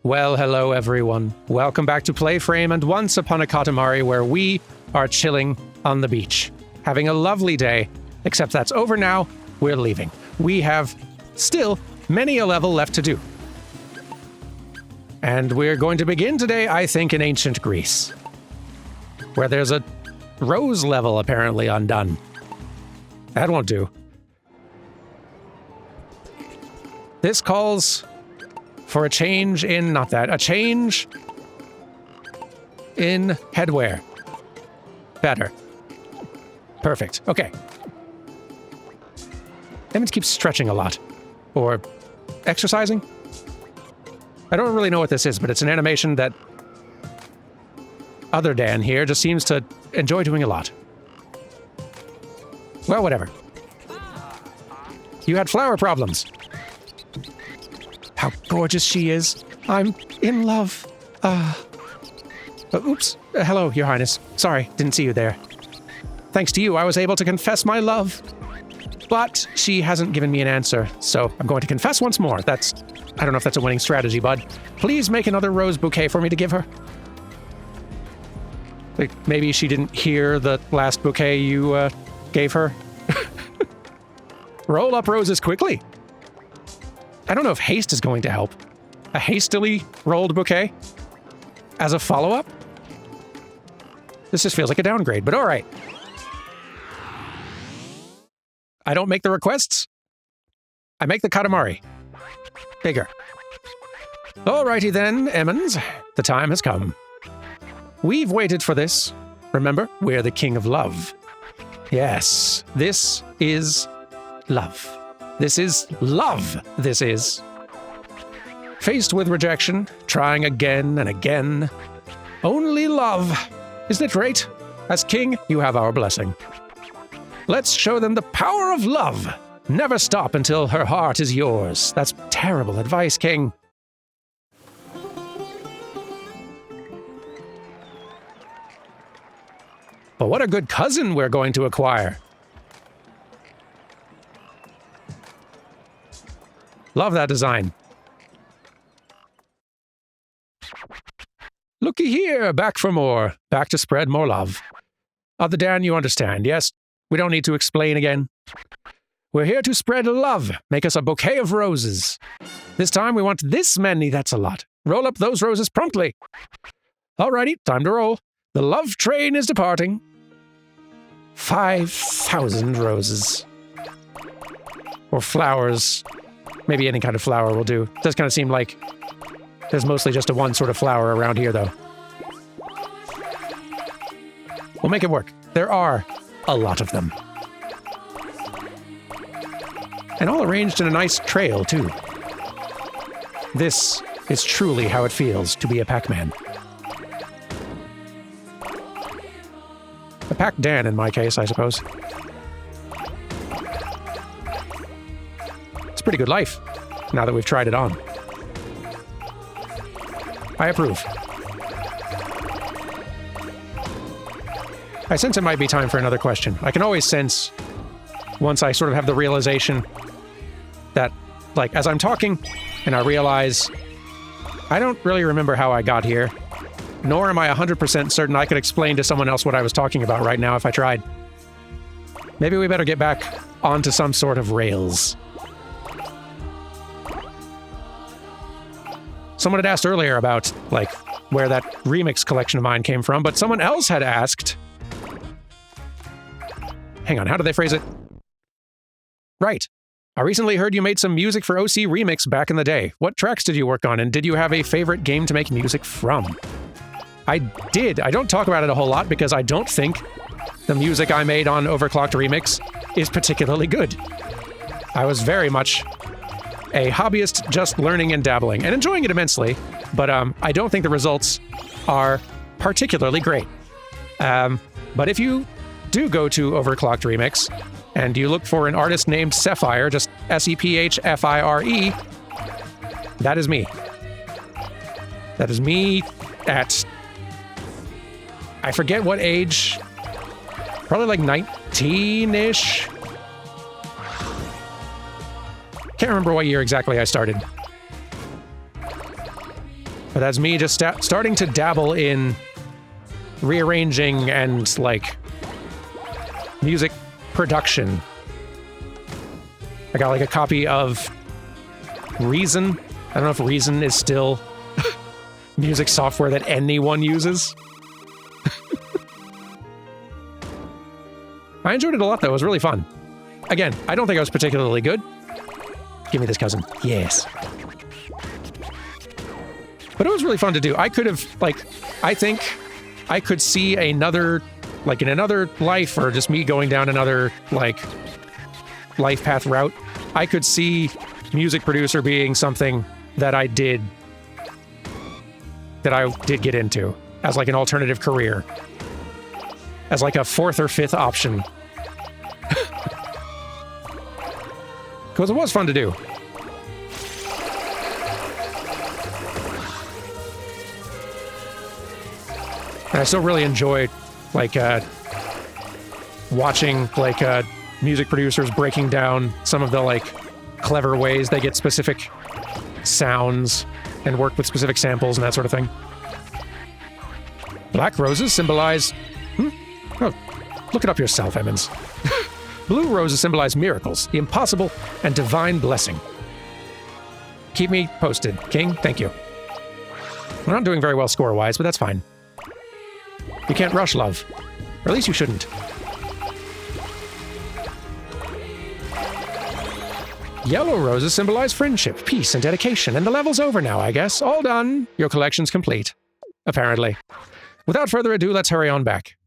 Well, hello everyone. Welcome back to PlayFrame and Once Upon a Katamari, where we are chilling on the beach, having a lovely day, except that's over now. We're leaving. We have still many a level left to do. And we're going to begin today, I think, in ancient Greece, where there's a rose level apparently undone. That won't do. This calls for a change in, a change in headwear. Better. Perfect. Okay. Emmons keeps stretching a lot. Or exercising? I don't really know what this is, but it's an animation that other Dan here just seems to enjoy doing a lot. Well, whatever. You had flower problems. How gorgeous she is. I'm in love. Oops. Hello, Your Highness. Sorry, didn't see you there. Thanks to you, I was able to confess my love. But she hasn't given me an answer, so I'm going to confess once more. I don't know if that's a winning strategy, bud. Please make another rose bouquet for me to give her. Like, maybe she didn't hear the last bouquet you gave her. Roll up roses quickly. I don't know if haste is going to help. A hastily rolled bouquet as a follow-up? This just feels like a downgrade, but all right. I don't make the requests. I make the Katamari. Bigger. Alrighty then, Emmons. The time has come. We've waited for this. Remember, we're the king of love. Yes, this is love. This is love, this is. Faced with rejection, trying again and again. Only love. Isn't it great? As king, you have our blessing. Let's show them the power of love. Never stop until her heart is yours. That's terrible advice, king. But what a good cousin we're going to acquire. Love that design. Looky here, back for more. Back to spread more love. Other Dan, you understand, yes? We don't need to explain again. We're here to spread love. Make us a bouquet of roses. This time we want this many, that's a lot. Roll up those roses promptly. Alrighty, time to roll. The love train is departing. 5,000 roses. Or flowers. Maybe any kind of flower will do. It does kind of seem like there's mostly just a one sort of flower around here, though. We'll make it work. There are a lot of them. And all arranged in a nice trail, too. This is truly how it feels to be a Pac-Man. A Pac-Dan in my case, I suppose. It's a pretty good life, now that we've tried it on. I approve. I sense it might be time for another question. I can always sense, once I sort of have the realization that, like, as I'm talking, and I realize I don't really remember how I got here, nor am I 100% certain I could explain to someone else what I was talking about right now if I tried. Maybe we better get back onto some sort of rails. Someone had asked earlier about, like, where that remix collection of mine came from, but someone else had asked... Hang on, how did they phrase it? Right. I recently heard you made some music for OC Remix back in the day. What tracks did you work on, and did you have a favorite game to make music from? I did. I don't talk about it a whole lot because I don't think the music I made on Overclocked Remix is particularly good. I was very much a hobbyist just learning and dabbling and enjoying it immensely, but I don't think the results are particularly great. But if you do go to Overclocked Remix and you look for an artist named Sephire, just S-E-P-H-F-I-R-E, that is me. That is me at, I forget what age, probably like 19-ish. Can't remember what year exactly I started. But that's me just starting to dabble in rearranging and, like, music production. I got, like, a copy of Reason. I don't know if Reason is still music software that anyone uses. I enjoyed it a lot, though. It was really fun. Again, I don't think I was particularly good. Give me this, cousin. Yes. But it was really fun to do. I could have, like, I think I could see another, like, in another life, or just me going down another, like, life path route, I could see music producer being something that I did get into as, like, an alternative career. As, like, a fourth or fifth option. Because it was fun to do. And I still really enjoy, like, watching, like, music producers breaking down some of the, like, clever ways they get specific sounds and work with specific samples and that sort of thing. Black roses symbolize... Oh, look it up yourself, Emmons. Blue roses symbolize miracles, the impossible, and divine blessing. Keep me posted, King. Thank you. We're not doing very well score-wise, but that's fine. You can't rush love. Or at least you shouldn't. Yellow roses symbolize friendship, peace, and dedication, and the level's over now, I guess. All done. Your collection's complete. Apparently. Without further ado, let's hurry on back.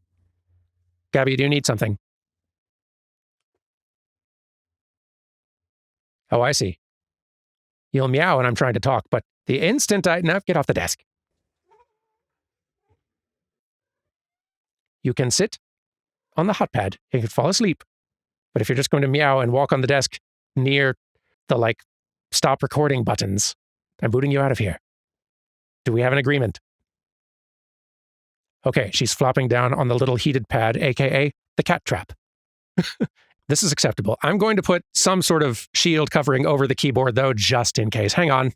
Gabby, do you need something? Oh, I see. You'll meow when I'm trying to talk, but the instant I... Now, get off the desk. You can sit on the hot pad. You can fall asleep. But if you're just going to meow and walk on the desk near the, like, stop recording buttons, I'm booting you out of here. Do we have an agreement? Okay, she's flopping down on the little heated pad, aka the cat trap. This is acceptable. I'm going to put some sort of shield covering over the keyboard, though, just in case. Hang on.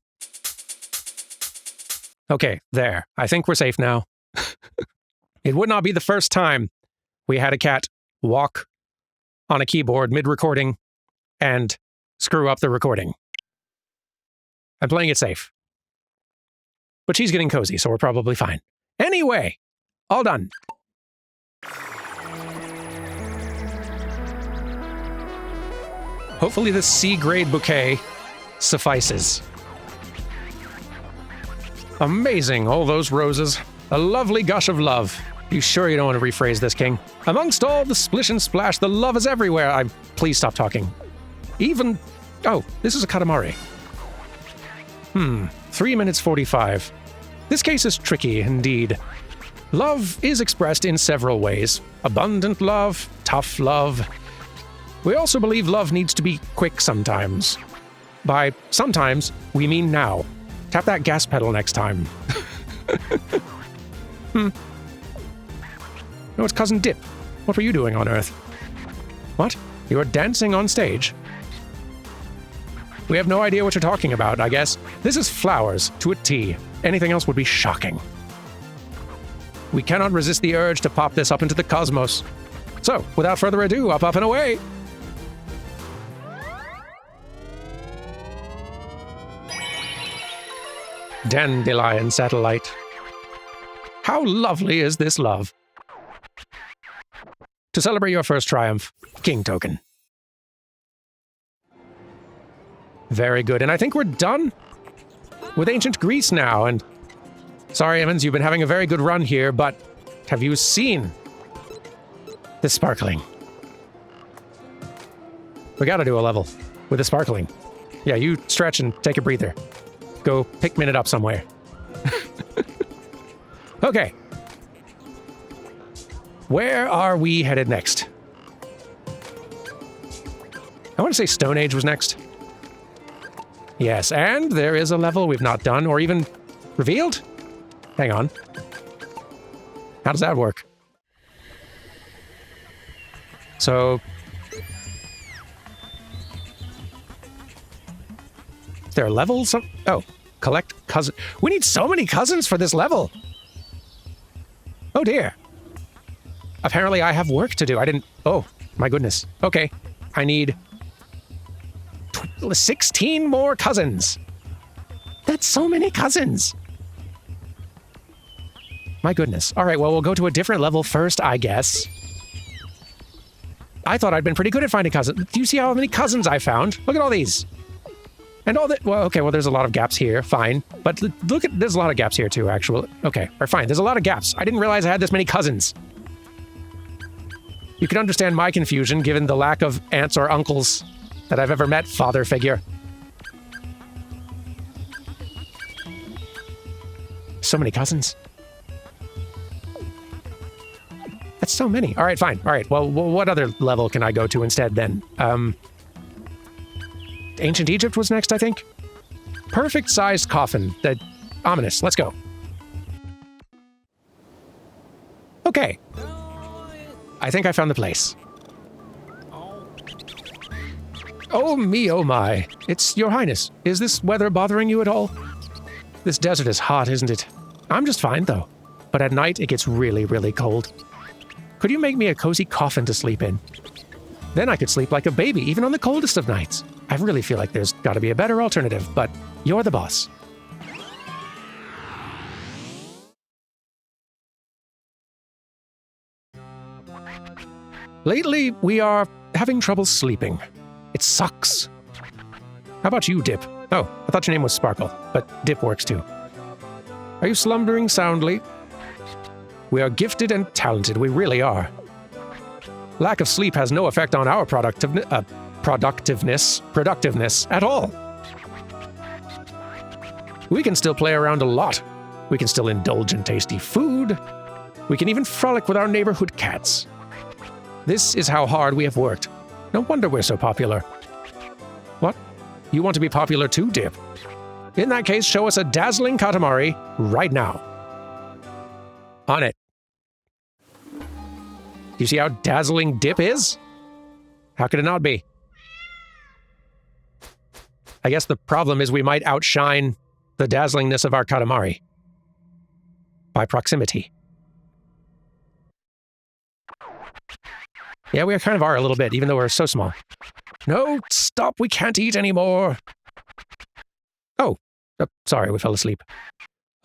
Okay, there. I think we're safe now. It would not be the first time we had a cat walk on a keyboard mid-recording and screw up the recording. I'm playing it safe. But she's getting cozy, so we're probably fine. Anyway, all done. Hopefully this C-grade bouquet suffices. Amazing, all those roses. A lovely gush of love. You sure you don't want to rephrase this, King? Amongst all the splish and splash, the love is everywhere. Please stop talking. Even... Oh, this is a Katamari. 3 minutes 45. This case is tricky, indeed. Love is expressed in several ways. Abundant love, tough love. We also believe love needs to be quick sometimes. By sometimes, we mean now. Tap that gas pedal next time. No, it's Cousin Dip. What were you doing on Earth? What? You were dancing on stage? We have no idea what you're talking about, I guess. This is flowers, to a T. Anything else would be shocking. We cannot resist the urge to pop this up into the cosmos. So, without further ado, up and away! Dandelion satellite. How lovely is this love? To celebrate your first triumph, King token. Very good, and I think we're done with ancient Greece now, and sorry, Emmons, you've been having a very good run here, but have you seen the sparkling? We gotta do a level with the sparkling. Yeah, you stretch and take a breather. Go Pikmin it up somewhere. Okay. Where are we headed next? I want to say Stone Age was next. Yes, and there is a level we've not done or even revealed? Hang on. How does that work? So... Is there a level? Oh, Collect cousin. We need so many cousins for this level. Oh dear. Apparently I have work to do. I didn't... Oh, my goodness. Okay. I need 16 more cousins. That's so many cousins. My goodness. All right, well, we'll go to a different level first, I guess. I thought I'd been pretty good at finding cousins. Do you see how many cousins I found? Look at all these. And all that... Well, okay, well, there's a lot of gaps here. Fine. But look at... There's a lot of gaps here, too, actually. Okay, or fine. There's a lot of gaps. I didn't realize I had this many cousins. You can understand my confusion, given the lack of aunts or uncles that I've ever met, father figure. So many cousins. That's so many. All right, fine. All right, well, what other level can I go to instead, then? Ancient Egypt was next, I think? Perfect-sized coffin. Ominous. Let's go. Okay. I think I found the place. Oh me, oh my. It's Your Highness. Is this weather bothering you at all? This desert is hot, isn't it? I'm just fine, though. But at night, it gets really, really cold. Could you make me a cozy coffin to sleep in? Then I could sleep like a baby, even on the coldest of nights. I really feel like there's got to be a better alternative, but you're the boss. Lately, we are having trouble sleeping. It sucks. How about you, Dip? Oh, I thought your name was Sparkle, but Dip works too. Are you slumbering soundly? We are gifted and talented, we really are. Lack of sleep has no effect on our productiveness at all. We can still play around a lot. We can still indulge in tasty food. We can even frolic with our neighborhood cats. This is how hard we have worked. No wonder we're so popular. What? You want to be popular too, Dip? In that case, show us a dazzling Katamari right now. On it. You see how dazzling Dip is? How could it not be? I guess the problem is we might outshine the dazzlingness of our Katamari. By proximity. Yeah, we kind of are a little bit, even though we're so small. No, stop, we can't eat anymore. Oh, sorry, we fell asleep.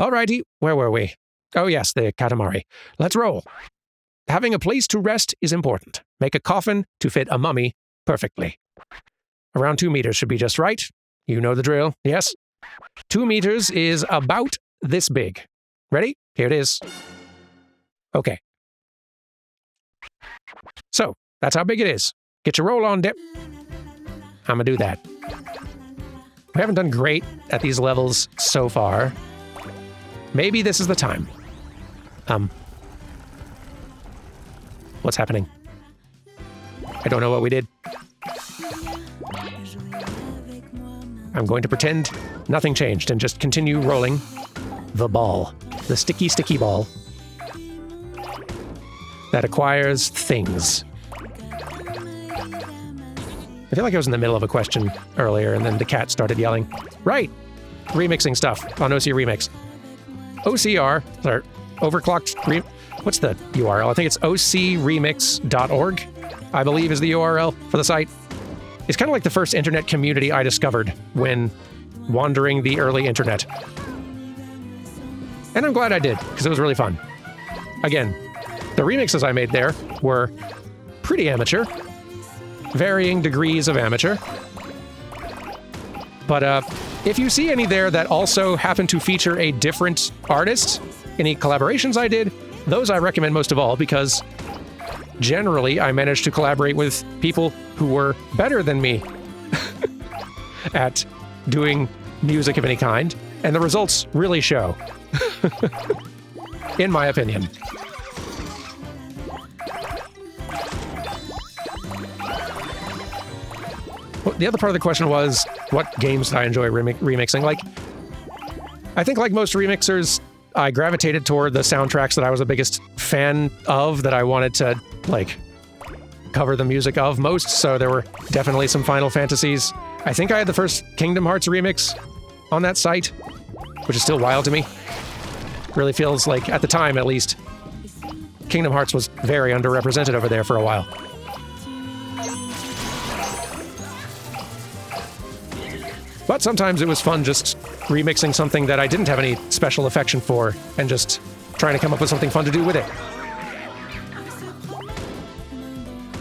Alrighty, where were we? Oh yes, the Katamari. Let's roll. Having a place to rest is important. Make a coffin to fit a mummy perfectly. Around 2 meters should be just right. You know the drill, yes? 2 meters is about this big. Ready? Here it is. Okay. So, that's how big it is. Get your roll on, Dip. I'm gonna do that. We haven't done great at these levels so far. Maybe this is the time. What's happening? I don't know what we did. I'm going to pretend nothing changed and just continue rolling the ball. The sticky, sticky ball that acquires things. I feel like I was in the middle of a question earlier and then the cat started yelling. Right! Remixing stuff on OC Remix. OCR, or overclocked... What's the URL? I think it's ocremix.org, I believe is the URL for the site. It's kind of like the first internet community I discovered when wandering the early internet. And I'm glad I did, because it was really fun. Again, the remixes I made there were pretty amateur. Varying degrees of amateur. But if you see any there that also happen to feature a different artist, any collaborations I did, those I recommend most of all because generally I managed to collaborate with people who were better than me at doing music of any kind, and the results really show, in my opinion. Well, the other part of the question was, what games did I enjoy remixing? Like, I think like most remixers, I gravitated toward the soundtracks that I was the biggest fan of, that I wanted to, like, cover the music of most, so there were definitely some Final Fantasies. I think I had the first Kingdom Hearts remix on that site. which is still wild to me. Really feels like, at the time at least, Kingdom Hearts was very underrepresented over there for a while. But sometimes it was fun just remixing something that I didn't have any special affection for and just trying to come up with something fun to do with it.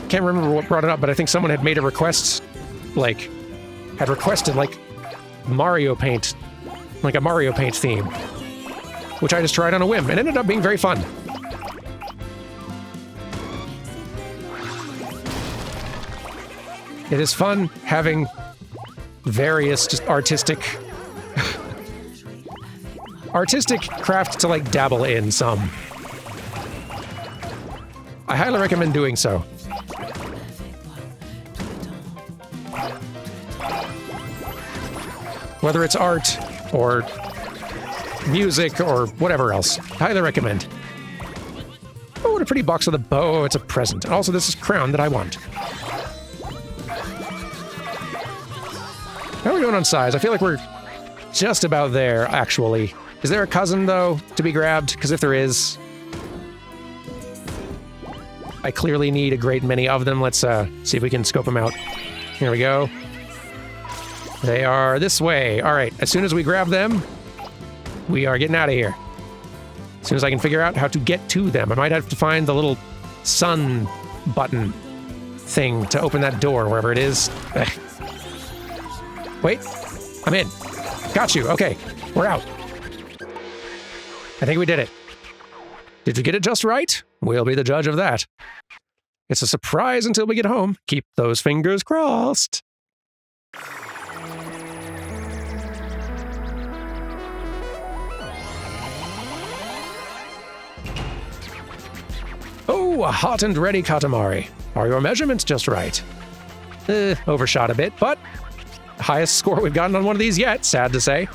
Can't remember what brought it up, but I think someone had made a request, had requested, Mario Paint, a Mario Paint theme, which I just tried on a whim and ended up being very fun. It is fun having various just artistic craft to dabble in some. I highly recommend doing so. Whether it's art or music or whatever else, highly recommend. Oh, what a pretty box with a bow. It's a present. And also, this is crown that I want. How are we doing on size? I feel like we're just about there, actually. Is there a cousin, though, to be grabbed? Because if there is, I clearly need a great many of them. Let's see if we can scope them out. Here we go. They are this way. All right, as soon as we grab them, we are getting out of here. As soon as I can figure out how to get to them. I might have to find the little sun button thing to open that door, wherever it is. Wait, I'm in. Got you. Okay, we're out. I think we did it. Did we get it just right? We'll be the judge of that. It's a surprise until we get home. Keep those fingers crossed. Oh, a hot and ready Katamari. Are your measurements just right? Overshot a bit, but highest score we've gotten on one of these yet, sad to say.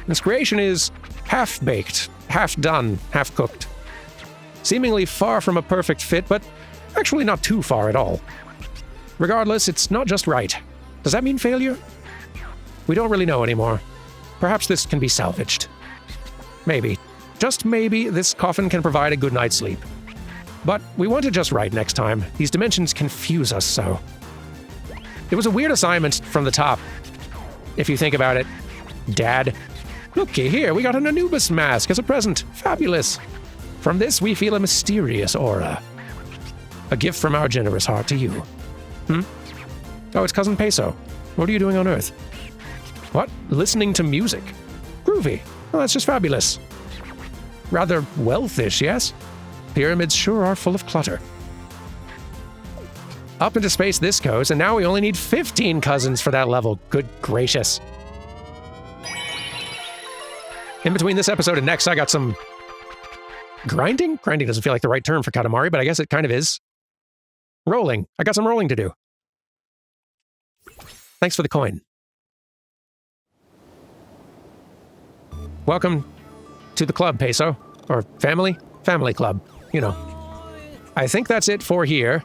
This creation is half-baked, half-done, half-cooked. Seemingly far from a perfect fit, but actually not too far at all. Regardless, it's not just right. Does that mean failure? We don't really know anymore. Perhaps this can be salvaged. Maybe, just maybe, this coffin can provide a good night's sleep. But we want it just right next time. These dimensions confuse us so. It was a weird assignment from the top, if you think about it. Dad, looky here, we got an Anubis mask as a present. Fabulous. From this, we feel a mysterious aura. A gift from our generous heart to you. Oh, it's Cousin Peso. What are you doing on Earth? What? Listening to music. Groovy. Oh, that's just fabulous. Rather wealthish, yes? Pyramids sure are full of clutter. Up into space this goes, and now we only need 15 cousins for that level. Good gracious. In between this episode and next, I got some grinding? Grinding doesn't feel like the right term for Katamari, but I guess it kind of is. Rolling. I got some rolling to do. Thanks for the coin. Welcome to the club, Peso. Or family? Family club. You know. I think that's it for here.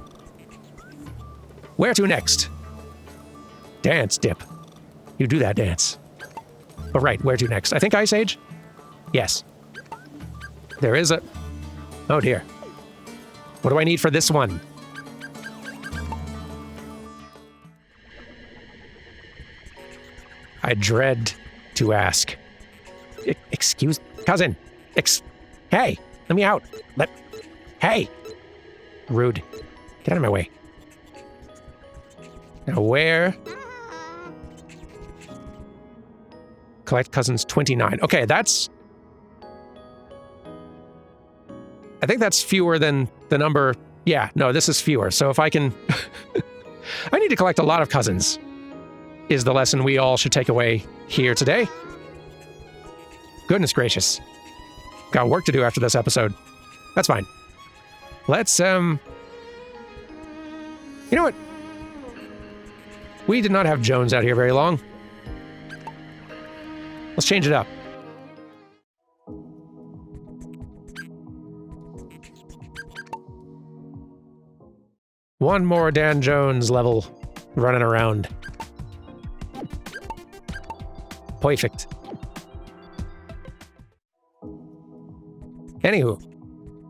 Where to next? Dance, Dip. You do that dance. Oh, right, where to next? I think Ice Age? Yes. There is a... Oh, dear. What do I need for this one? I dread to ask. Excuse... Cousin! Hey! Let me out! Hey! Rude. Get out of my way. Now where? Collect cousins 29. Okay, that's... I think that's fewer than the number... Yeah, no, this is fewer. So if I can... I need to collect a lot of cousins, is the lesson we all should take away here today. Goodness gracious. Got work to do after this episode. That's fine. Let's, You know what? We did not have Jones out here very long. Let's change it up. One more Dan Jones level running around. Perfect. Anywho,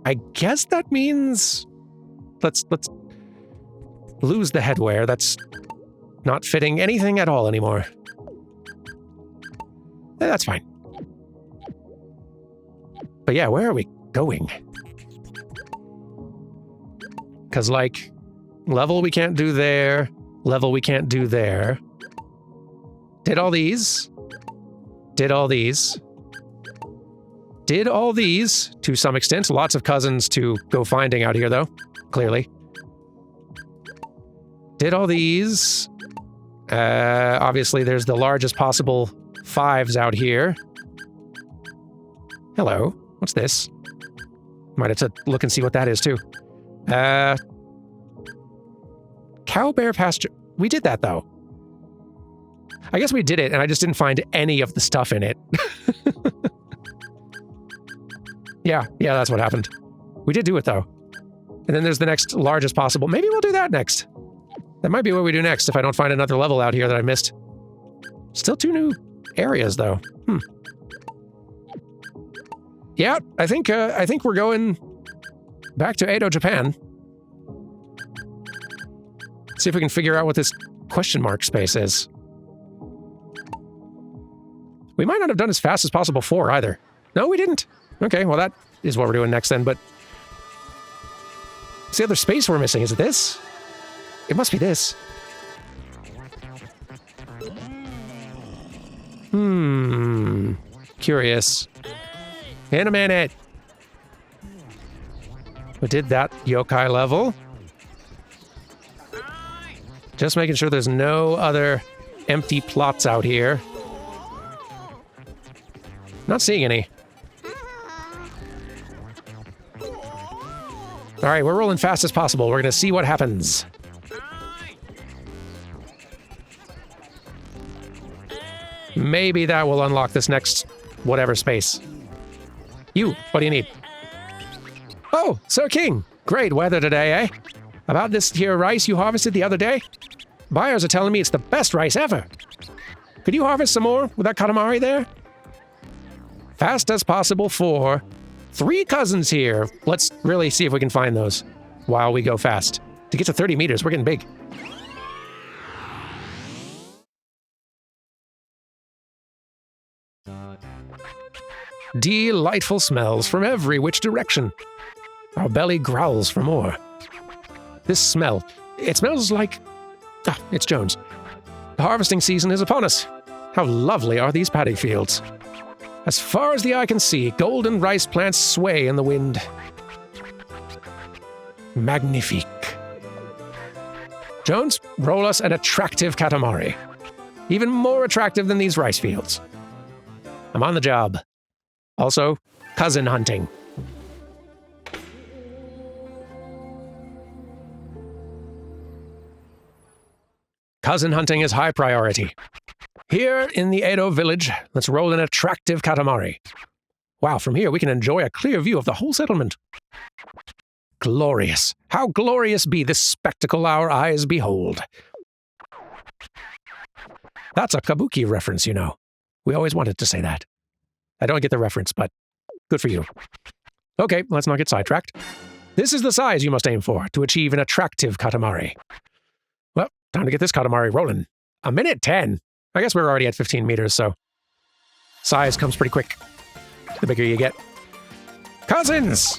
I guess that means let's lose the headwear. That's not fitting anything at all anymore. That's fine. But yeah, where are we going? Because, like, level we can't do there, level we can't do there. Did all these. Did all these. Did all these, to some extent. Lots of cousins to go finding out here, though, clearly. Did all these. Obviously, there's the largest possible 5s out here. Hello. What's this? Might have to look and see what that is, too. Cow bear pasture. We did that, though. I guess we did it, and I just didn't find any of the stuff in it. Yeah, that's what happened. We did do it, though. And then there's the next largest possible. Maybe we'll do that next. That might be what we do next if I don't find another level out here that I missed. Still 2 new areas, though. Yeah, I think we're going back to Edo, Japan. See if we can figure out what this question mark space is. We might not have done as fast as possible 4 either. No, we didn't. Okay, well that is what we're doing next then, but... What's the other space we're missing? Is it this? It must be this. Curious. In a minute. We did that yokai level. Just making sure there's no other empty plots out here. Not seeing any. All right, we're rolling fast as possible. We're going to see what happens. Maybe that will unlock this next whatever space. You, what do you need? Oh, Sir King. Great weather today, eh? About this here rice you harvested the other day? Buyers are telling me it's the best rice ever. Could you harvest some more with that Katamari there? Fast as possible for 3 cousins here. Let's really see if we can find those while we go fast. To get to 30 meters, we're getting big. Delightful smells from every which direction. Our belly growls for more. This smell, it smells like... it's Jones. The harvesting season is upon us. How lovely are these paddy fields. As far as the eye can see, golden rice plants sway in the wind. Magnifique. Jones, roll us an attractive Katamari. Even more attractive than these rice fields. I'm on the job. Also, cousin hunting. Cousin hunting is high priority. Here in the Edo village, let's roll an attractive Katamari. Wow, from here we can enjoy a clear view of the whole settlement. Glorious. How glorious be this spectacle our eyes behold. That's a kabuki reference, you know. We always wanted to say that. I don't get the reference, but good for you. Okay, let's not get sidetracked. This is the size you must aim for to achieve an attractive Katamari. Well, time to get this Katamari rolling. 1:10. I guess we're already at 15 meters, so size comes pretty quick. The bigger you get. Cousins!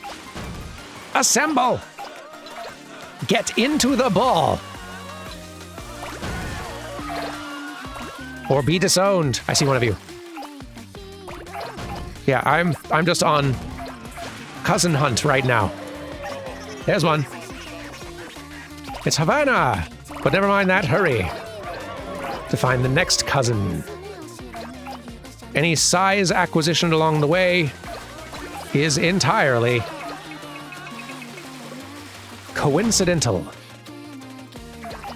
Assemble! Get into the ball! Or be disowned. I see one of you. Yeah, I'm just on cousin hunt right now. There's one. It's Havana! But never mind that, hurry. To find the next cousin. Any size acquisition along the way is entirely coincidental.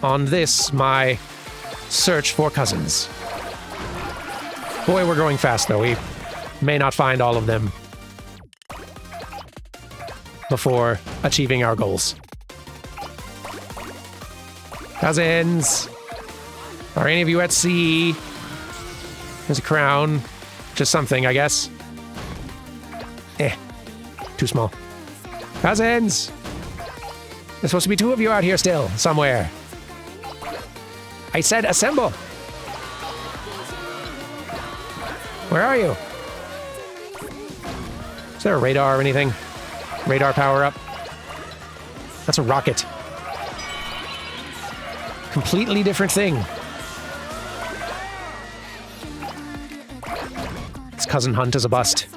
On this, my search for cousins. Boy, we're going fast, though. We may not find all of them before achieving our goals. Cousins! Are any of you at sea? There's a crown. Just something, I guess. Too small. Cousins! There's supposed to be two of you out here still, somewhere. I said assemble! Where are you? Is there a radar or anything? Radar power up? That's a rocket. Completely different thing. This cousin Hunt is a bust.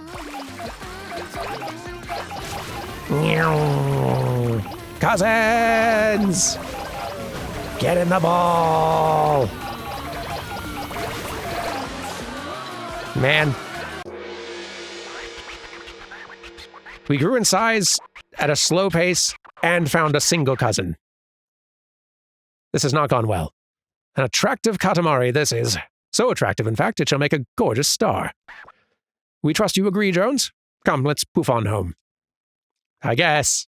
Cousins! Get in the ball! Man. We grew in size at a slow pace and found a single cousin. This has not gone well. An attractive Katamari this is. So attractive, in fact, it shall make a gorgeous star. We trust you agree, Jones? Come, let's poof on home. I guess.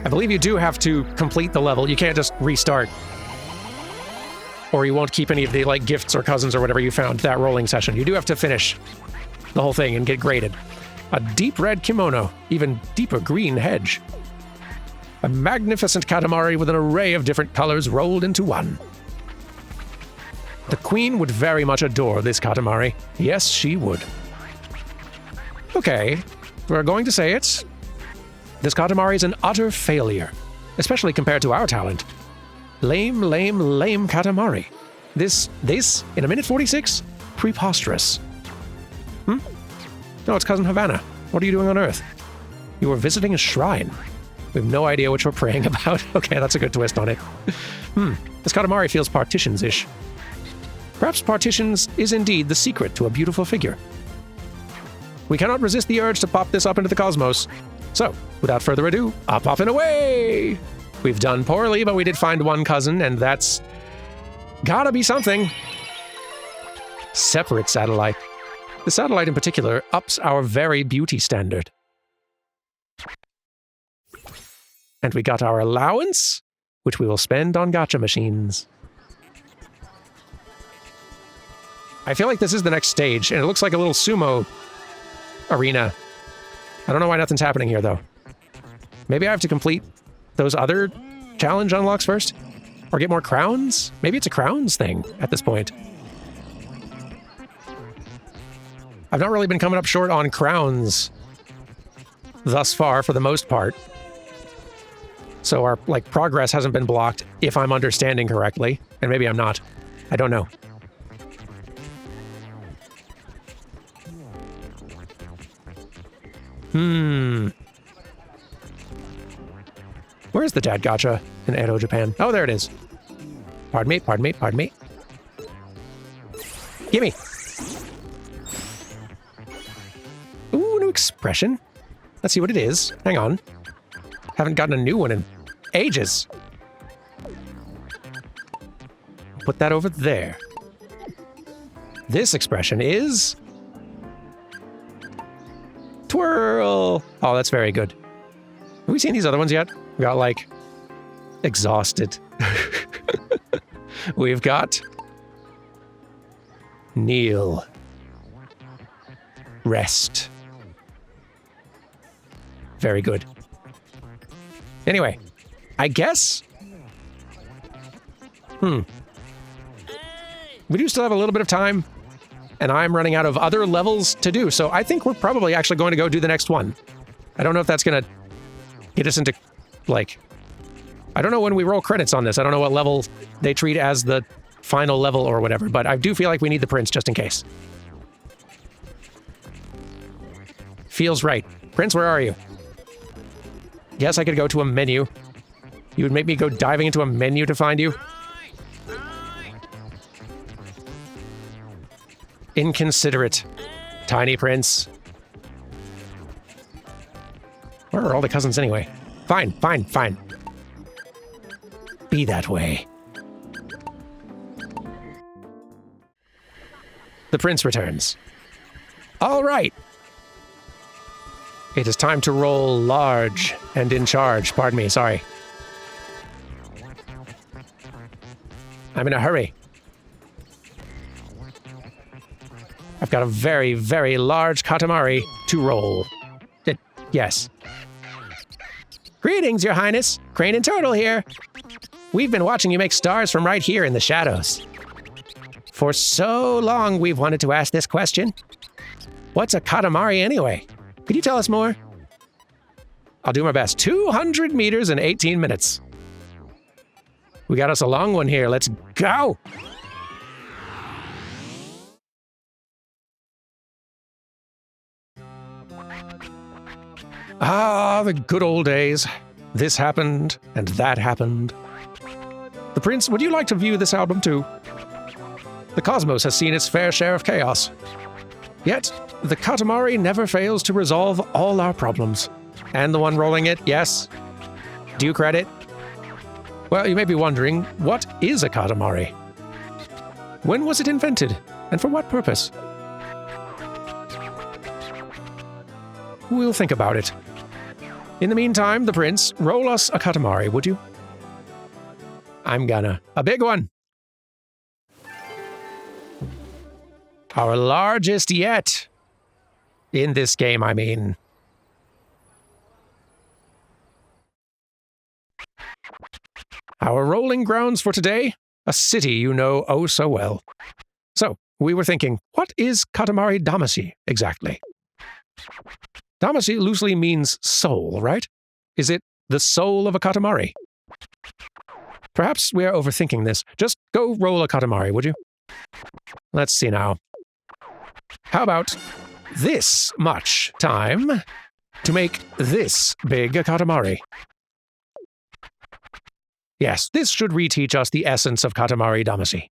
I believe you do have to complete the level. You can't just restart. Or you won't keep any of the, like, gifts or cousins or whatever you found that rolling session. You do have to finish the whole thing and get graded. A deep red kimono, even deeper green hedge. A magnificent Katamari with an array of different colors rolled into one. The queen would very much adore this Katamari. Yes, she would. Okay, we're going to say it. This Katamari is an utter failure, especially compared to our talent. Lame, lame, lame Katamari. This, in a minute 46? Preposterous. No, it's Cousin Havana. What are you doing on Earth? You were visiting a shrine. We have no idea what you're praying about. Okay, that's a good twist on it. This Katamari feels partitions-ish. Perhaps partitions is indeed the secret to a beautiful figure. We cannot resist the urge to pop this up into the cosmos. So, without further ado, up, off, and away! We've done poorly, but we did find one cousin, and that's gotta be something. Separate satellite. The satellite in particular ups our very beauty standard. And we got our allowance, which we will spend on gacha machines. I feel like this is the next stage, and it looks like a little sumo arena. I don't know why nothing's happening here, though. Maybe I have to complete those other challenge unlocks first? Or get more crowns? Maybe it's a crowns thing at this point. I've not really been coming up short on crowns thus far, for the most part. So our, like, progress hasn't been blocked, if I'm understanding correctly. And maybe I'm not. I don't know. Where's the dad gacha in Edo, Japan? Oh, there it is. Pardon me, pardon me, pardon me. Gimme! Ooh, new expression. Let's see what it is. Hang on. Haven't gotten a new one in ages. Put that over there. This expression is... twirl! Oh, that's very good. Have we seen these other ones yet? We got, like, exhausted. We've got kneel. Rest. Very good. Anyway, I guess... We do still have a little bit of time, and I'm running out of other levels to do, so I think we're probably actually going to go do the next one. I don't know if that's going to get us into, like... I don't know when we roll credits on this. I don't know what level they treat as the final level or whatever, but I do feel like we need the prince just in case. Feels right. Prince, where are you? Yes, I could go to a menu. You would make me go diving into a menu to find you? Inconsiderate. Tiny prince. Where are all the cousins anyway? Fine, fine, fine. Be that way. The prince returns. All right. It is time to roll large and in charge. Pardon me, sorry. I'm in a hurry. I I've got a very, very large Katamari to roll. Yes. Greetings, Your Highness. Crane and Turtle here. We've been watching you make stars from right here in the shadows. For so long, we've wanted to ask this question. What's a Katamari anyway? Could you tell us more? I'll do my best. 200 meters in 18 minutes. We got us a long one here. Let's go! Ah, the good old days. This happened, and that happened. The Prince, would you like to view this album too? The cosmos has seen its fair share of chaos. Yet, the Katamari never fails to resolve all our problems. And the one rolling it, yes. Due credit. Well, you may be wondering, what is a Katamari? When was it invented, and for what purpose? We'll think about it. In the meantime, the Prince, roll us a Katamari, would you? I'm gonna. A big one! Our largest yet. In this game, I mean. Our rolling grounds for today? A city you know oh so well. So, we were thinking, what is Katamari Damacy exactly? Damacy loosely means soul, right? Is it the soul of a Katamari? Perhaps we are overthinking this. Just go roll a Katamari, would you? Let's see now. How about this much time to make this big a Katamari? Yes, this should reteach us the essence of Katamari Damacy.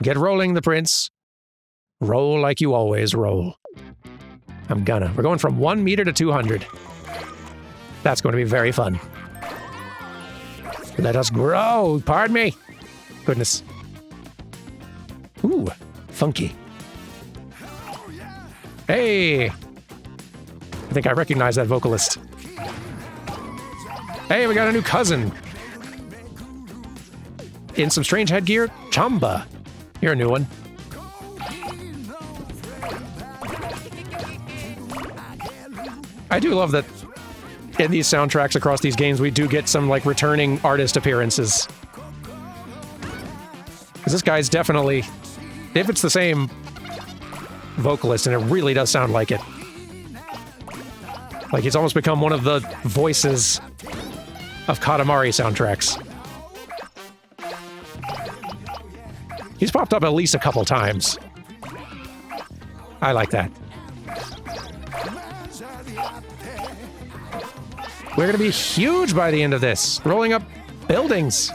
Get rolling, the Prince. Roll like you always roll. I'm gonna. We're going from 1 meter to 200. That's going to be very fun. Let us grow. Pardon me. Goodness. Ooh, funky. Hey. I think I recognize that vocalist. Hey, we got a new cousin. In some strange headgear, Chamba. You're a new one. I do love that in these soundtracks across these games, we do get some, like, returning artist appearances. Because this guy's definitely, if it's the same vocalist, and it really does sound like it. Like, he's almost become one of the voices of Katamari soundtracks. He's popped up at least a couple times. I like that. We're going to be huge by the end of this, rolling up buildings.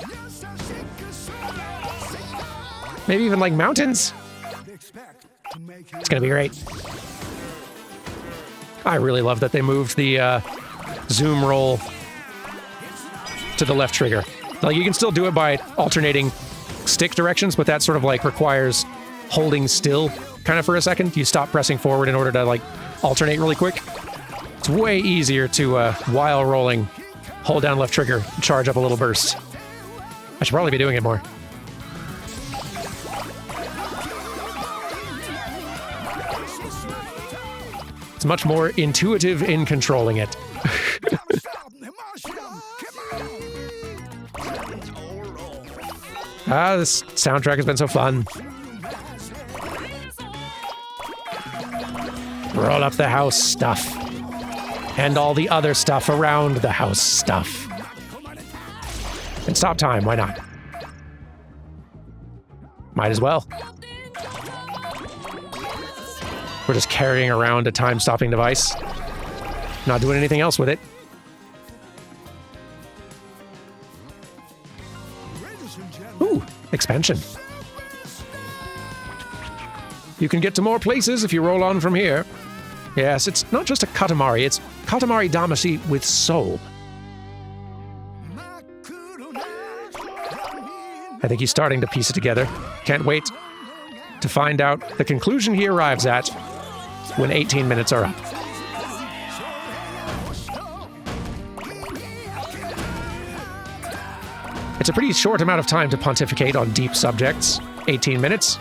Maybe even like mountains. It's going to be great. I really love that they moved the zoom roll to the left trigger. Like, you can still do it by alternating stick directions, but that sort of like requires holding still kind of for a second. You stop pressing forward in order to like alternate really quick. It's way easier to, while rolling, hold down left trigger, charge up a little burst. I should probably be doing it more. It's much more intuitive in controlling it. This soundtrack has been so fun. Roll up the house stuff. And all the other stuff around the house stuff. And stop time, why not? Might as well. We're just carrying around a time-stopping device. Not doing anything else with it. Ooh, expansion. You can get to more places if you roll on from here. Yes, it's not just a Katamari, it's Katamari Damacy with soul. I think he's starting to piece it together. Can't wait to find out the conclusion he arrives at when 18 minutes are up. It's a pretty short amount of time to pontificate on deep subjects. 18 minutes.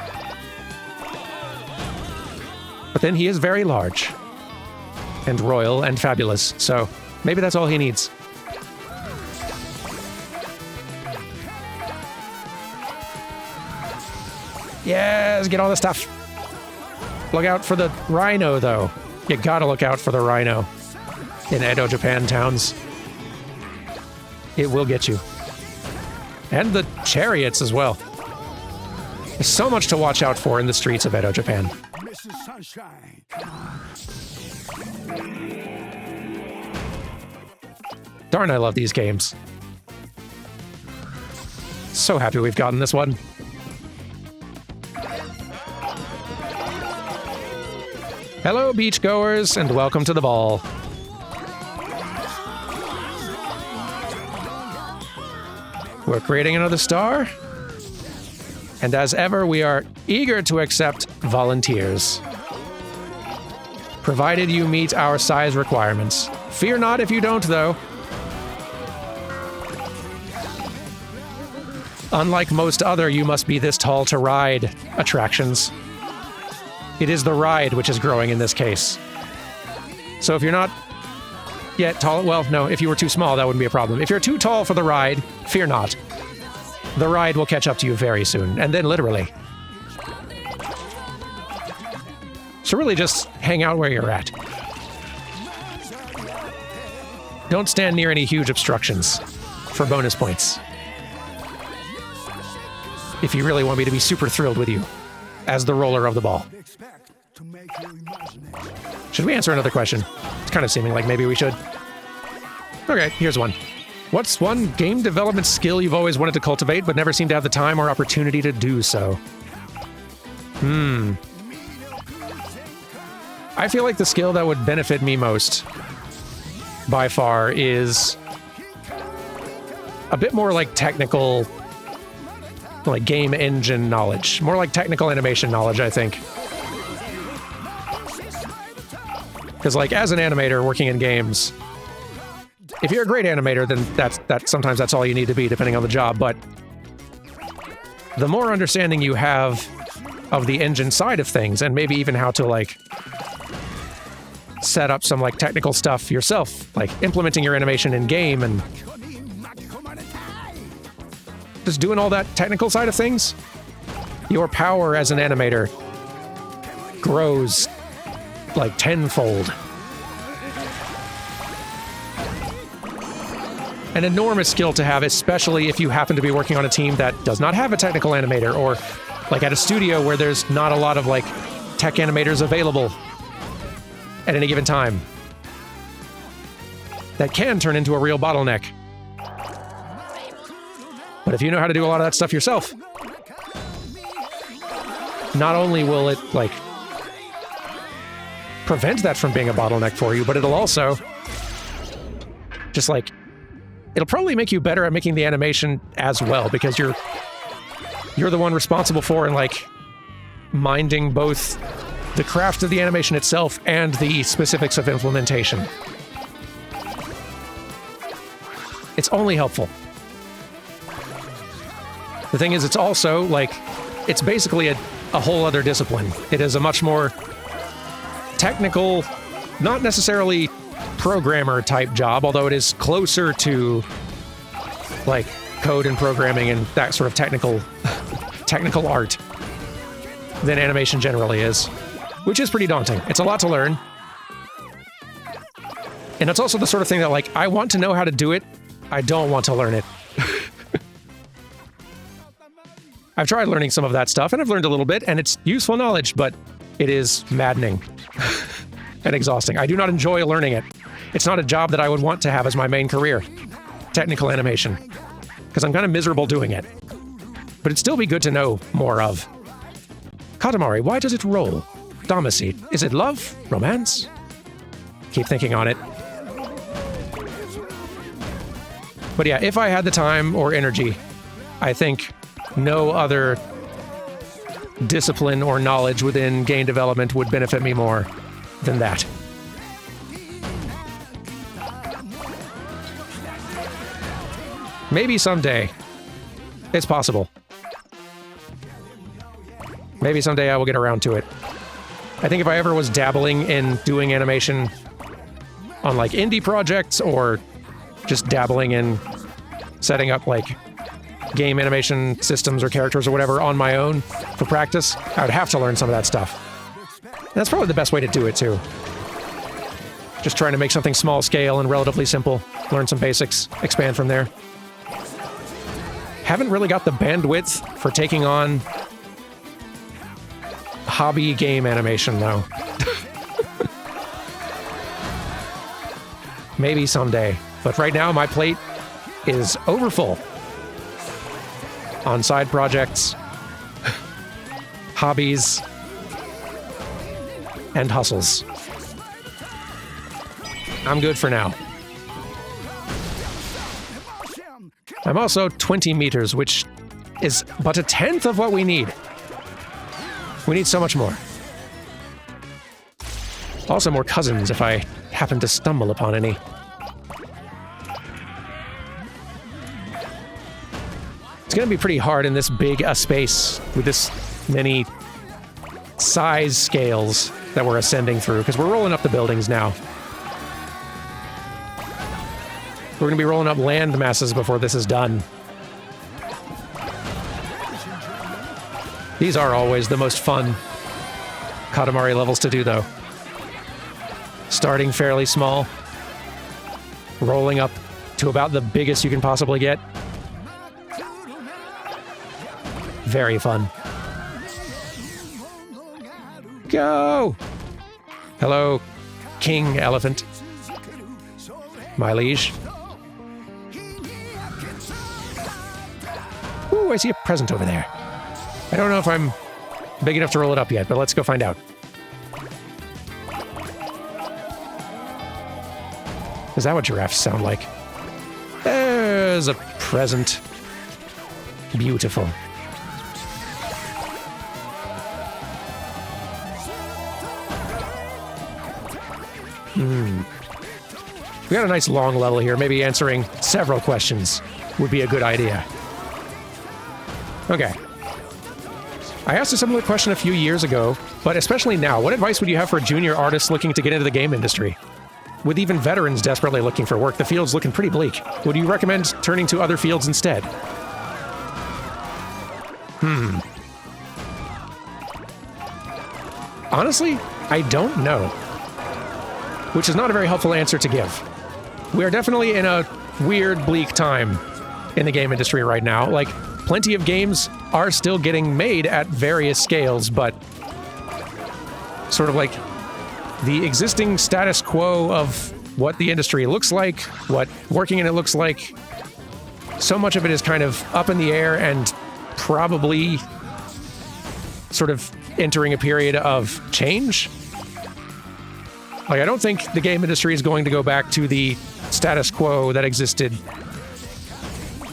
then he is very large. And royal and fabulous, so maybe that's all he needs. Yes, get all the stuff. Look out for the rhino, though. You gotta look out for the rhino in Edo, Japan towns. It will get you. And the chariots as well. There's so much to watch out for in the streets of Edo, Japan. Mrs. Sunshine. Darn, I love these games. So happy we've gotten this one. Hello, beachgoers, and welcome to the ball. We're creating another star. And as ever, we are eager to accept volunteers. Provided you meet our size requirements. Fear not if you don't, though. Unlike most other you must be this tall to ride attractions, it is the ride which is growing in this case. So if you're not yet tall, well, no, if you were too small, that wouldn't be a problem. If you're too tall for the ride, fear not. The ride will catch up to you very soon, and then literally. So really just hang out where you're at. Don't stand near any huge obstructions for bonus points. If you really want me to be super thrilled with you as the roller of the ball. Should we answer another question? It's kind of seeming like maybe we should. Okay, here's one. What's one game development skill you've always wanted to cultivate but never seemed to have the time or opportunity to do so? I feel like the skill that would benefit me most, by far, is a bit more like technical, like game engine knowledge. More like technical animation knowledge, I think. Because like as an animator working in games, if you're a great animator, then sometimes that's all you need to be, depending on the job. But the more understanding you have of the engine side of things, and maybe even how to like set up some like technical stuff yourself, like implementing your animation in game and just doing all that technical side of things, your power as an animator grows like tenfold. An enormous skill to have, especially if you happen to be working on a team that does not have a technical animator, or like at a studio where there's not a lot of like tech animators available at any given time. That can turn into a real bottleneck. But if you know how to do a lot of that stuff yourself, not only will it like prevent that from being a bottleneck for you, but it'll also just like, it'll probably make you better at making the animation as well, because you're the one responsible for and like minding both the craft of the animation itself and the specifics of implementation. It's only helpful. The thing is, it's also like, it's basically a whole other discipline. It is a much more technical, not necessarily programmer type job, although it is closer to like code and programming and that sort of technical art than animation generally is, which is pretty daunting. It's a lot to learn. And it's also the sort of thing that like, I want to know how to do it. I don't want to learn it. I've tried learning some of that stuff and I've learned a little bit, and it's useful knowledge, but it is maddening and exhausting. I do not enjoy learning it. It's not a job that I would want to have as my main career, technical animation, because I'm kind of miserable doing it. But it'd still be good to know more of. Katamari, why does it roll? Damacy, is it love? Romance? Keep thinking on it. But yeah, if I had the time or energy, I think no other discipline or knowledge within game development would benefit me more than that. Maybe someday. It's possible. Maybe someday I will get around to it. I think if I ever was dabbling in doing animation on like indie projects or just dabbling in setting up like game animation systems or characters or whatever on my own for practice, I would have to learn some of that stuff. And that's probably the best way to do it too. Just trying to make something small scale and relatively simple, learn some basics, expand from there. Haven't really got the bandwidth for taking on hobby game animation though. Maybe someday. But right now my plate is overfull on side projects, hobbies, and hustles. I'm good for now. I'm also 20 meters, which is but a tenth of what we need. We need so much more. Also more cousins if I happen to stumble upon any. It's gonna be pretty hard in this big a space with this many size scales that we're ascending through, because we're rolling up the buildings now. We're gonna be rolling up land masses before this is done. These are always the most fun Katamari levels to do, though. Starting fairly small, rolling up to about the biggest you can possibly get. Very fun. Go! Hello, King Elephant. My liege. Ooh, I see a present over there. I don't know if I'm big enough to roll it up yet, but let's go find out. Is that what giraffes sound like? There's a present. Beautiful. We got a nice long level here. Maybe answering several questions would be a good idea. Okay. I asked a similar question a few years ago, but especially now, what advice would you have for junior artists looking to get into the game industry? With even veterans desperately looking for work, the field's looking pretty bleak. Would you recommend turning to other fields instead? Honestly, I don't know. Which is not a very helpful answer to give. We are definitely in a weird, bleak time in the game industry right now. Like, plenty of games are still getting made at various scales, but sort of like the existing status quo of what the industry looks like, what working in it looks like, so much of it is kind of up in the air and probably sort of entering a period of change. Like, I don't think the game industry is going to go back to the status quo that existed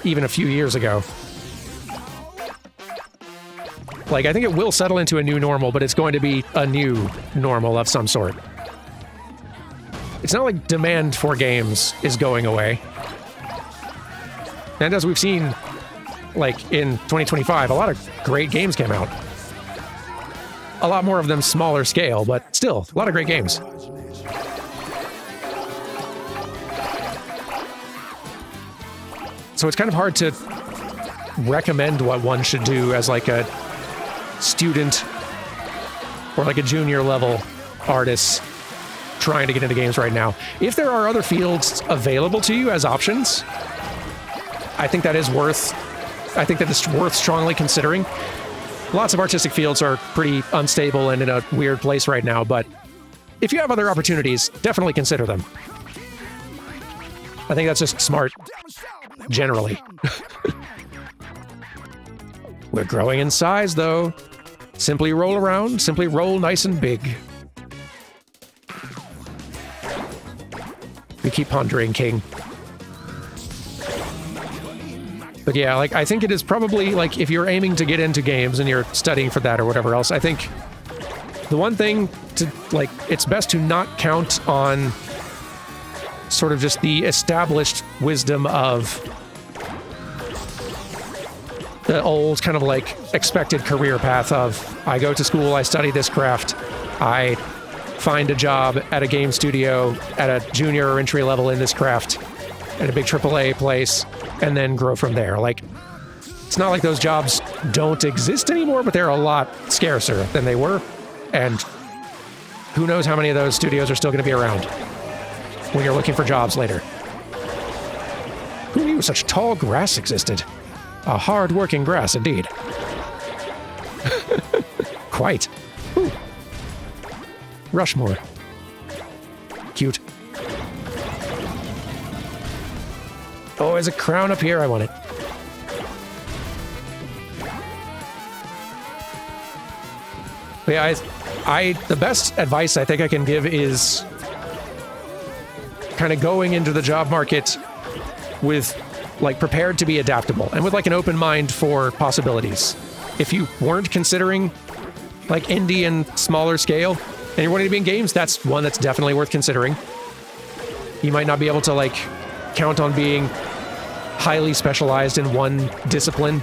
even a few years ago. Like, I think it will settle into a new normal, but it's going to be a new normal of some sort. It's not like demand for games is going away. And as we've seen, like, in 2025, a lot of great games came out. A lot more of them smaller scale, but still, a lot of great games. So it's kind of hard to recommend what one should do as like a student or like a junior level artist trying to get into games right now. If there are other fields available to you as options, I think that is worth strongly considering. Lots of artistic fields are pretty unstable and in a weird place right now, but if you have other opportunities, definitely consider them. I think that's just smart, generally. We're growing in size, though. Simply roll around, simply roll nice and big. We keep pondering, King. But yeah, like, I think it is probably, like, if you're aiming to get into games and you're studying for that or whatever else, I think the one thing to, like, it's best to not count on sort of just the established wisdom of the old kind of like expected career path of I go to school, I study this craft, I find a job at a game studio at a junior or entry level in this craft at a big AAA place and then grow from there. Like, it's not like those jobs don't exist anymore, but they're a lot scarcer than they were. And who knows how many of those studios are still going to be around when you're looking for jobs later. Who knew such tall grass existed? A hard-working grass, indeed. Quite. Whew. Rushmore. Cute. Oh, there's a crown up here. I want it. But yeah, the best advice I think I can give is kind of going into the job market with, like, prepared to be adaptable and with, like, an open mind for possibilities. If you weren't considering, like, indie and smaller scale, and you're wanting to be in games, that's one that's definitely worth considering. You might not be able to, like, count on being highly specialized in one discipline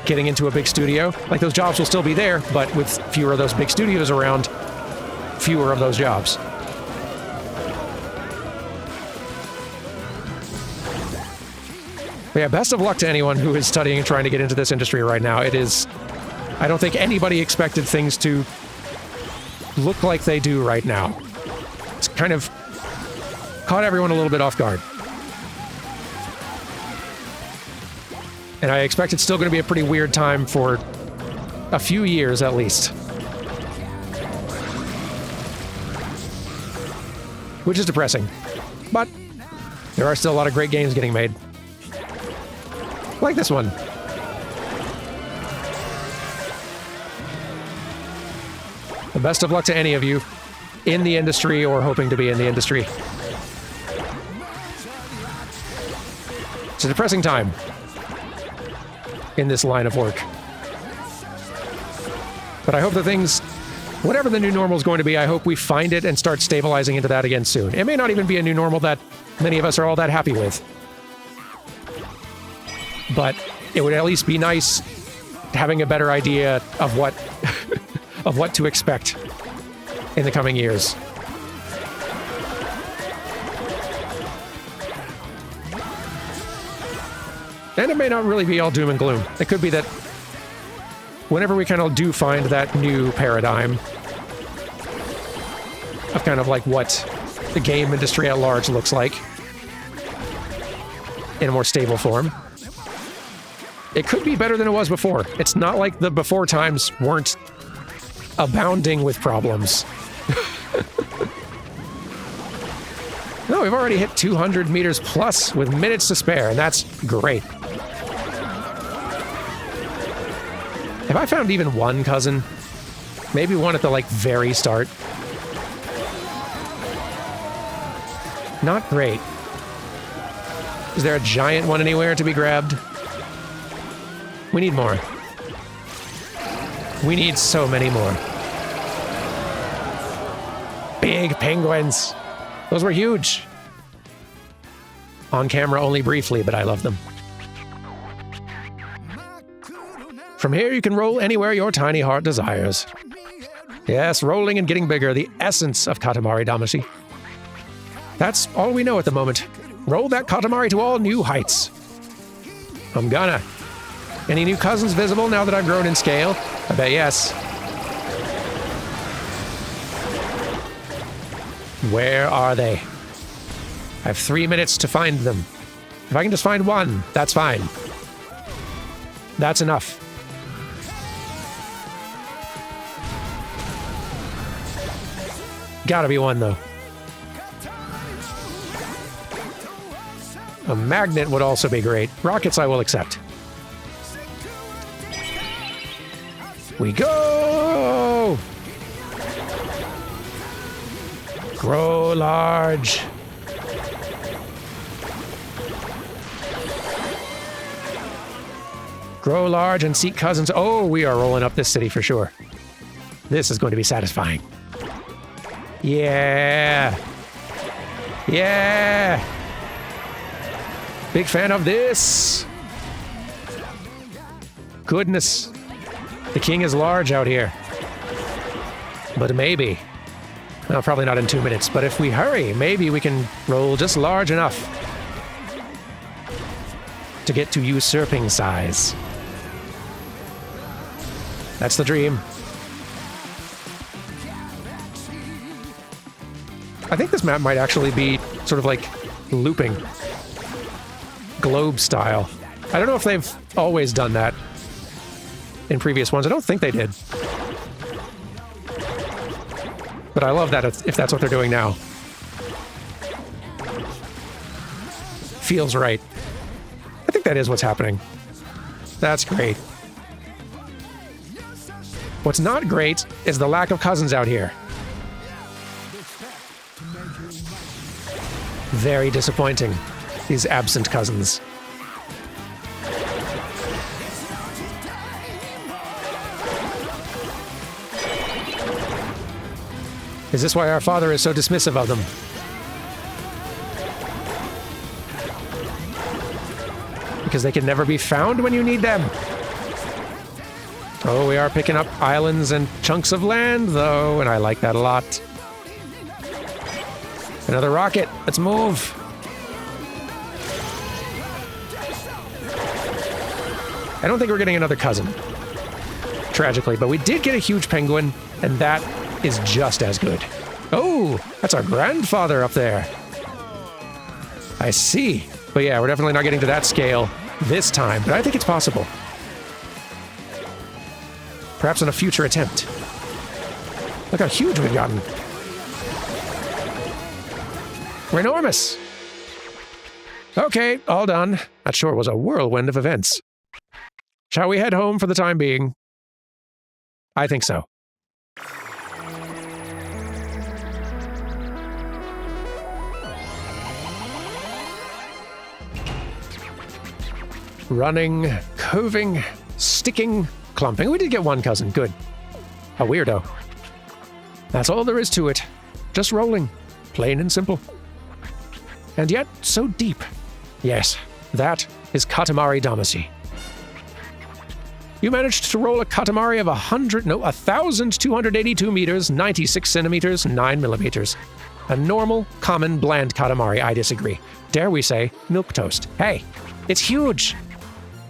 getting into a big studio. Like, those jobs will still be there, but with fewer of those big studios around, fewer of those jobs. But yeah, best of luck to anyone who is studying and trying to get into this industry right now. It is... I don't think anybody expected things to look like they do right now. It's kind of caught everyone a little bit off guard. And I expect it's still going to be a pretty weird time for a few years at least. Which is depressing. But there are still a lot of great games getting made. Like this one. The best of luck to any of you in the industry or hoping to be in the industry. It's a depressing time in this line of work. But I hope that things, whatever the new normal is going to be, I hope we find it and start stabilizing into that again soon. It may not even be a new normal that many of us are all that happy with. But it would at least be nice having a better idea of what of what to expect in the coming years. And it may not really be all doom and gloom. It could be that whenever we kind of do find that new paradigm of kind of like what the game industry at large looks like in a more stable form, it could be better than it was before. It's not like the before times weren't abounding with problems. No, we've already hit 200 meters plus with minutes to spare, and that's great. Have I found even one cousin? Maybe one at the, like, very start. Not great. Is there a giant one anywhere to be grabbed? We need more. We need so many more. Big penguins. Those were huge. On camera only briefly, but I love them. From here you can roll anywhere your tiny heart desires. Yes, rolling and getting bigger, the essence of Katamari Damacy. That's all we know at the moment. Roll that Katamari to all new heights. I'm gonna. Any new cousins visible now that I've grown in scale? I bet yes. Where are they? I have 3 minutes to find them. If I can just find one, that's fine. That's enough. Gotta be one, though. A magnet would also be great. Rockets I will accept. We go! Grow large. Grow large and seek cousins. Oh, we are rolling up this city for sure. This is going to be satisfying. Yeah. Yeah. Big fan of this. Goodness. The king is large out here. But maybe Well, probably not in 2 minutes, but if we hurry, maybe we can roll just large enough to get to usurping size. That's the dream. I think this map might actually be sort of like looping. Globe style. I don't know if they've always done that in previous ones. I don't think they did. But I love that if that's what they're doing now. Feels right. I think that is what's happening. That's great. What's not great is the lack of cousins out here. Very disappointing, these absent cousins. Is this why our father is so dismissive of them? Because they can never be found when you need them. Oh, we are picking up islands and chunks of land, though, and I like that a lot. Another rocket. Let's move. I don't think we're getting another cousin, tragically, but we did get a huge penguin, and that is just as good. Oh, that's our grandfather up there. I see. But yeah, we're definitely not getting to that scale this time, but I think it's possible. Perhaps in a future attempt. Look how huge we've gotten. We're enormous. Okay, all done. That sure was a whirlwind of events. Shall we head home for the time being? I think so. Running, coving, sticking, clumping. We did get one cousin. Good. A weirdo. That's all there is to it. Just rolling. Plain and simple. And yet, so deep. Yes, that is Katamari Damacy. You managed to roll a Katamari of 1,282 meters, 96 centimeters, 9 millimeters. A normal, common, bland Katamari, I disagree. Dare we say, milquetoast. Hey, it's huge!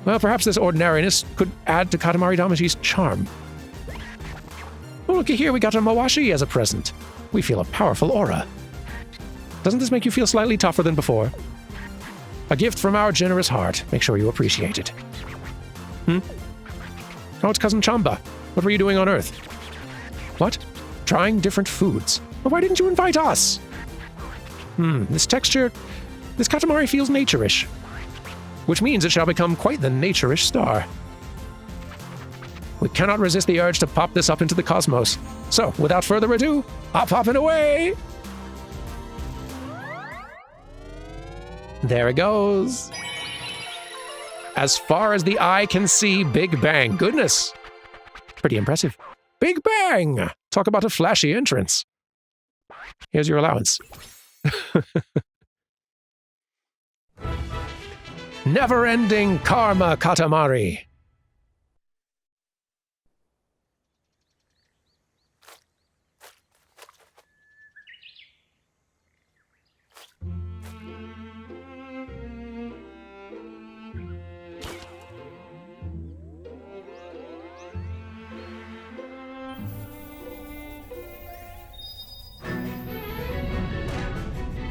Well, perhaps this ordinariness could add to Katamari Damacy's charm. Oh, looky here, we got a Mawashi as a present. We feel a powerful aura. Doesn't this make you feel slightly tougher than before? A gift from our generous heart. Make sure you appreciate it. Oh, it's Cousin Chamba. What were you doing on Earth? What? Trying different foods. Well, why didn't you invite us? This texture... This Katamari feels nature-ish. Which means it shall become quite the nature-ish star. We cannot resist the urge to pop this up into the cosmos. So, without further ado, hop-hopping away! There it goes. As far as the eye can see, Big Bang. Goodness. Pretty impressive. Big Bang! Talk about a flashy entrance. Here's your allowance. Never-ending karma, Katamari.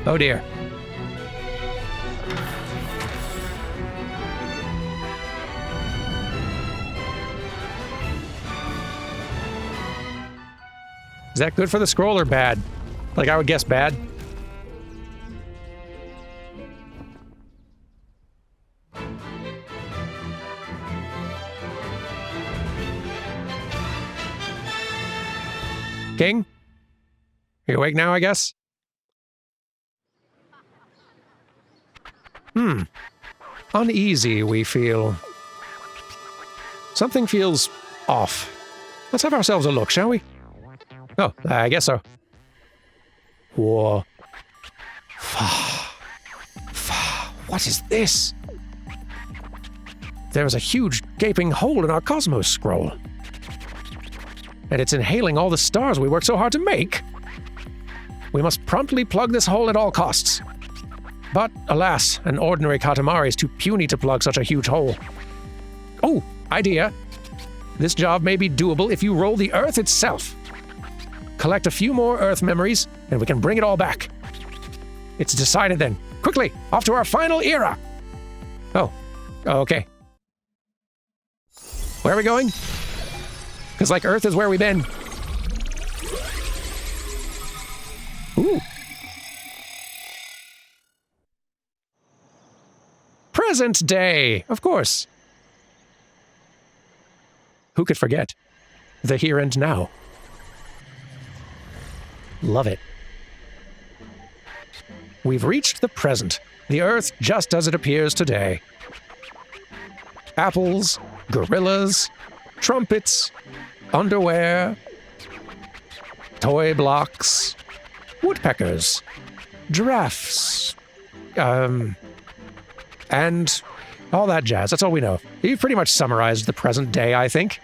Oh dear. Is that good for the scroll or bad? Like, I would guess bad. King? You awake now, I guess? Uneasy, we feel. Something feels off. Let's have ourselves a look, shall we? Oh, I guess so. Whoa. What is this? There is a huge gaping hole in our cosmos scroll. And it's inhaling all the stars we worked so hard to make. We must promptly plug this hole at all costs. But, alas, an ordinary Katamari is too puny to plug such a huge hole. Oh, idea. This job may be doable if you roll the Earth itself. Collect a few more Earth memories, and we can bring it all back. It's decided then. Quickly, off to our final era! Oh, okay. Where are we going? Because, like, Earth is where we've been. Ooh. Present day, of course. Who could forget? The here and now. Love it. We've reached the present, the Earth just as it appears today. Apples, gorillas, trumpets, underwear, toy blocks, woodpeckers, giraffes, and all that jazz. That's all we know. You've pretty much summarized the present day, I think.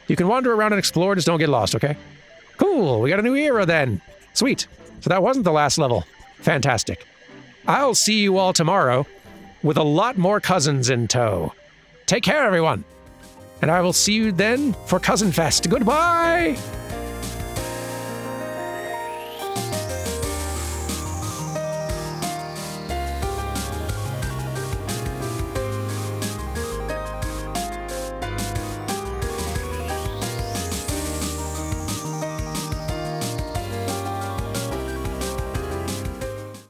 You can wander around and explore, just don't get lost, okay? Cool, we got a new era then. Sweet. So that wasn't the last level. Fantastic. I'll see you all tomorrow with a lot more cousins in tow. Take care, everyone. And I will see you then for Cousin Fest. Goodbye!